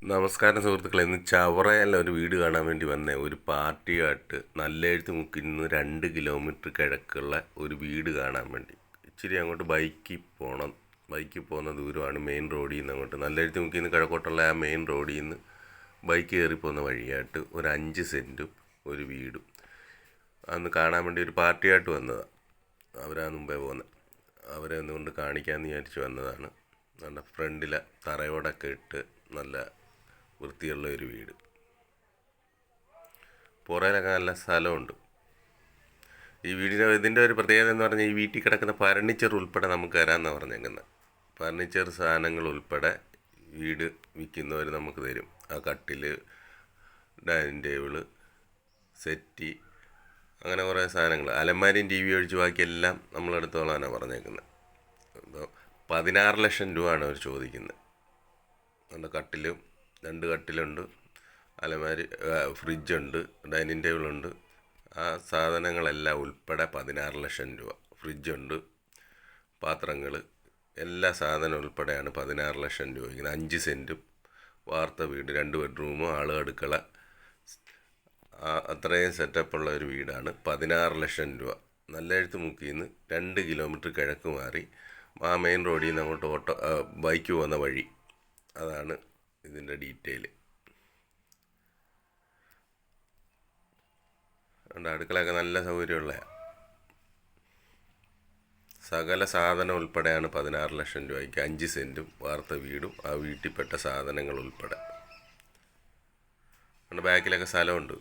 നമസ്കാരം സുഹൃത്തുക്കളെ, ഇന്ന് ചവറയല്ല ഒരു വീട് കാണാൻ വേണ്ടി വന്നേ. ഒരു പാർട്ടിയായിട്ട് നല്ലെഴുത്ത് മുക്കിൽ നിന്ന് 2 കിലോമീറ്റർ കിഴക്കുള്ള ഒരു വീട് കാണാൻ വേണ്ടി. ഇച്ചിരി അങ്ങോട്ട് ബൈക്കിൽ പോകുന്ന ദൂരമാണ്. മെയിൻ റോഡിൽ നിന്ന് അങ്ങോട്ട് നല്ലെഴുത്ത് മുക്കിൽ നിന്ന് കിഴക്കോട്ടുള്ള ആ മെയിൻ റോഡിൽ നിന്ന് ബൈക്ക് കയറി പോകുന്ന വഴിയായിട്ട് ഒരു 5 സെൻറ്റും ഒരു വീടും അന്ന് കാണാൻ വേണ്ടി ഒരു പാർട്ടിയായിട്ട് വന്നതാണ്. അവരാണ് മുമ്പേ പോകുന്നത്. അവരെ ഒന്നുകൊണ്ട് കാണിക്കാമെന്ന് വിചാരിച്ച് വന്നതാണ്. നല്ല ഫ്രണ്ടിലെ തറയോടൊക്കെ ഇട്ട് നല്ല വൃത്തിയുള്ള ഒരു വീട്. പുറയിലൊക്കെ നല്ല സ്ഥലമുണ്ട്. ഇതിൻ്റെ ഒരു പ്രത്യേകത എന്ന് പറഞ്ഞാൽ ഈ വീട്ടിൽ കിടക്കുന്ന ഫർണിച്ചർ ഉൾപ്പെടെ നമുക്ക് തരാമെന്നാണ് പറഞ്ഞേക്കുന്നത്. ഫർണിച്ചർ സാധനങ്ങൾ ഉൾപ്പെടെ വീട് വിൽക്കുന്നവർ നമുക്ക് തരും. ആ കട്ടിൽ, ഡൈനിങ് ടേബിള്, സെറ്റി, അങ്ങനെ കുറേ സാധനങ്ങൾ, അലമാരിയും ടി വി ഒഴിച്ച് ബാക്കിയെല്ലാം നമ്മളെടുത്തോളാനാണ് പറഞ്ഞേക്കുന്നത്. അപ്പോൾ 16 ലക്ഷം രൂപയാണ് അവർ ചോദിക്കുന്നത്. നല്ല കട്ടിലും 2 കട്ടിലുണ്ട്, അലമാരി, ഫ്രിഡ്ജുണ്ട്, ഡൈനിങ് ടേബിളുണ്ട്. ആ സാധനങ്ങളെല്ലാം ഉൾപ്പെടെ 16 ലക്ഷം രൂപ. ഫ്രിഡ്ജുണ്ട്, പാത്രങ്ങൾ, എല്ലാ സാധനം ഉൾപ്പെടെയാണ് 16 ലക്ഷം രൂപ. ഇങ്ങനെ 5 സെൻറ്റും വാർത്ത വീട്, 2 ബെഡ്റൂമും അടുക്കള, അത്രയും സെറ്റപ്പുള്ള ഒരു വീടാണ്. 16 ലക്ഷം രൂപ. നല്ലെഴുത്ത് മുക്കിൽ നിന്ന് 2 കിലോമീറ്റർ കിഴക്ക് മാറി ആ മെയിൻ റോഡിൽ നിന്ന് അങ്ങോട്ട് ബൈക്ക് പോകുന്ന വഴി. അതാണ് ഇതിൻ്റെ ഡീറ്റെയിൽ. അടുക്കളയൊക്കെ നല്ല സൗകര്യമുള്ള സകല സാധനം ഉൾപ്പെടെയാണ് 16 ലക്ഷം രൂപയ്ക്ക്. 5 സെൻറ്റും വാർത്ത വീടും ആ വീട്ടിൽപ്പെട്ട സാധനങ്ങൾ ഉൾപ്പെടെ. ബാക്കിലൊക്കെ സ്ഥലമുണ്ട്.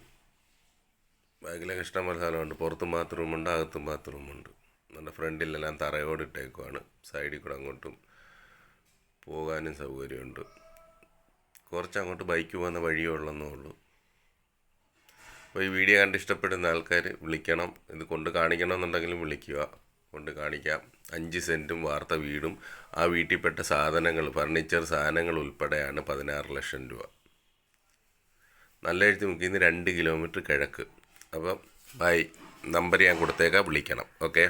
ബാക്കിലൊക്കെ ഇഷ്ടംപോലെ സ്ഥലമുണ്ട്. പുറത്തും ബാത്റൂമുണ്ട്, അകത്തും ബാത്റൂമുണ്ട്. നമ്മുടെ ഫ്രണ്ടിലെല്ലാം തറയോട് ഇട്ടേക്കുവാണ്. സൈഡിൽ കൂടെ അങ്ങോട്ടും പോകാനും സൗകര്യമുണ്ട്. കുറച്ചങ്ങോട്ട് ബൈക്ക് പോകുന്ന വഴിയേ ഉള്ളെന്നേ ഉള്ളൂ. അപ്പോൾ ഈ വീഡിയോ കണ്ട് ഇഷ്ടപ്പെടുന്ന ആൾക്കാർ വിളിക്കണം. ഇത് കൊണ്ട് കാണിക്കണമെന്നുണ്ടെങ്കിലും വിളിക്കുക, കൊണ്ട് കാണിക്കാം. 5 സെൻറ്റും വാർത്ത വീടും ആ വീട്ടിൽപ്പെട്ട സാധനങ്ങൾ, ഫർണിച്ചർ സാധനങ്ങൾ ഉൾപ്പെടെയാണ് 16 ലക്ഷം രൂപ. നല്ലെഴുത്ത് മുക്കിൽ നിന്ന് 2 കിലോമീറ്റർ കിഴക്ക്. അപ്പം നമ്പർ ഞാൻ കൊടുത്തേക്കാം, വിളിക്കണം. ഓക്കെ.